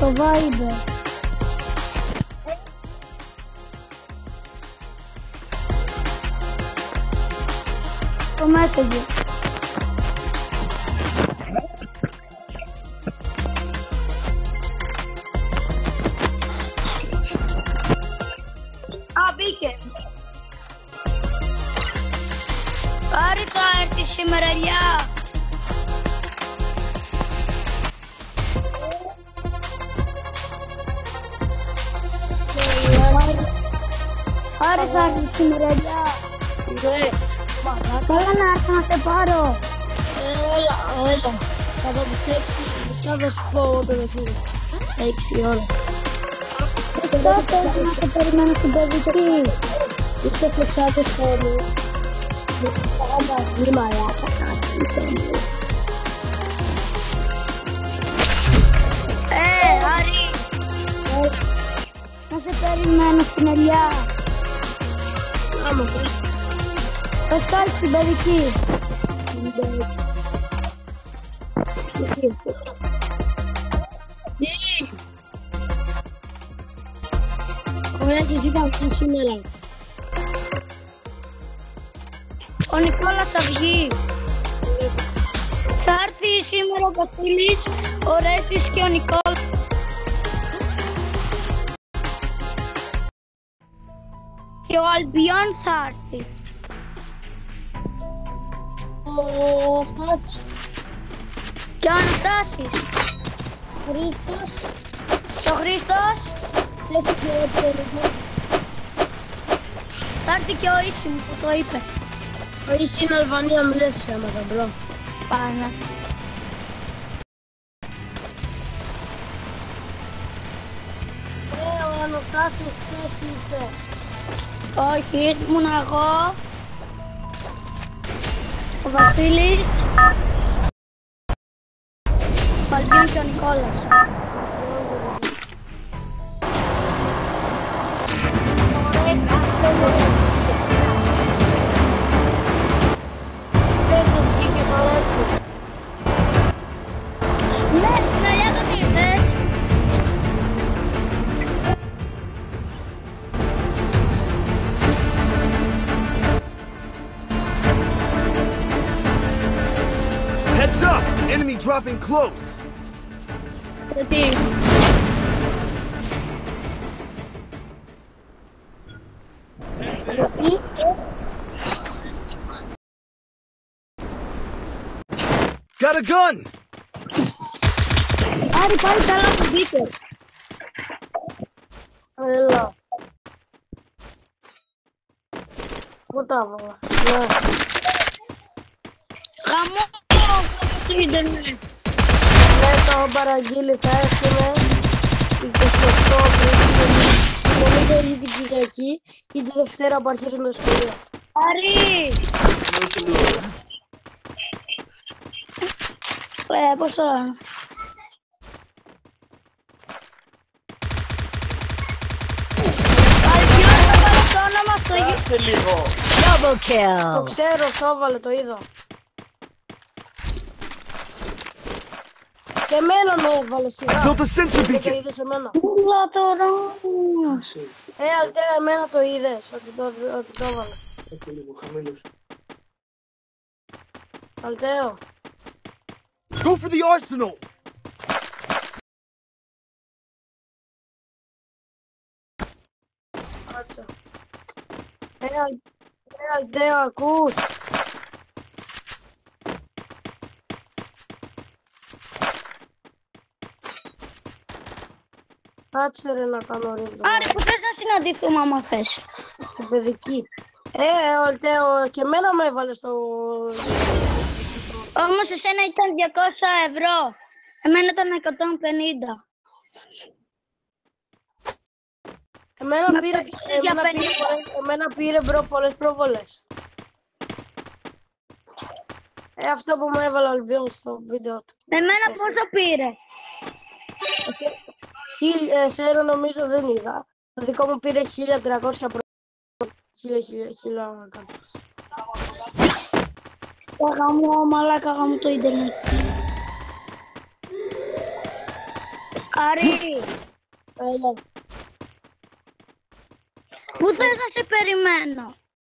στο Viber. Το Messenger. Α, μπήκε. Άρη θα έρθει σήμερα, ελιά. Άρη θα έρθει σήμερα, ελιά. Ναι. Καλά να έρθω να σε πάρω. Έλα. Κατά τις 6, φυσικά θα σου πω όταν θα φύγω. 6 ώρα. Τότε να σε περιμένω στην παιδική. Είσαι στο ξάτο χώρο. Άμα βγει μαλάκα κάτι. Άρη. Να σε περιμένω στην ελιά. Άμα πες. Θα στάλει στην παιδική. Τι! Ωραία, και εσύ θα βγεις σήμερα. Ο Νικόλας θα βγει. Θα έρθει σήμερα ο Βασίλης, ο Ρέστης και ο Νικόλας. Και ο Αλμπιόν θα έρθει. Ο Στάσης. Και ο Αναστάσης. Χρήστος. Ο Χρήστος. Θα έρθει και ο Ίσιν που το είπε. Ο Ίσιν είναι Αλβανία, μη λες ψέματα, μπρο. Πάνε. Ο Αναστάσης χθες ήρθε. Όχι, ήμουν εγώ. Ο Βασίλης. Ο Αλμπιόν και ο Νικόλας. Ναι, στην αλλιά δεν ήρθες. Heads up! Enemy dropping close! Γιατί? Got a gun! Άρη, πάλι καλά που μπήκε. Έλα. Πού τα έβαλα? Ναι. Γαμώ το ίντερνετ. Ναι, το παραγγείλει, θα έρθουμε 28 Απριλίου. Νομίζω ή την Κυριακή ή τη Δευτέρα που αρχίζουν τα σχολεία. Άρη! Πόσο? Double kill. Το ξέρω, το έβαλε, το είδα. Και εμένα με έβαλε σιγά. Built a sensor Δεν το beacon! είδες εμένα. Ούλα τώρα. Αλτέα, εμένα το είδες, ότι το έβαλε. Αλτέο. Go for the arsenal! Κάτσε. Αλτέο, ακούς? Κάτσε ρε να κάνω ρίντο. Άρη, που θες να συναντηθούμε άμα θες. Στην παιδική. Αλτέο, και εμένα με έβαλε στο... Όμως εσένα ήταν 200 ευρώ. Εμένα ήταν 150. Εμένα πήρε, πλήρωσες για 50. εμένα πήρε πολλές προβολές. Αυτό που μου έβαλε ο Αλμπιόν στο βίντεο του. Εμένα πόσο πήρε? Εσένα νομίζω δεν είδα. Το δικό μου πήρε 1300 χίλια κάτω. Μαλάκα γαμώ το ίντερνετ. Άρη, Έλα. πού θες να σε περιμένω?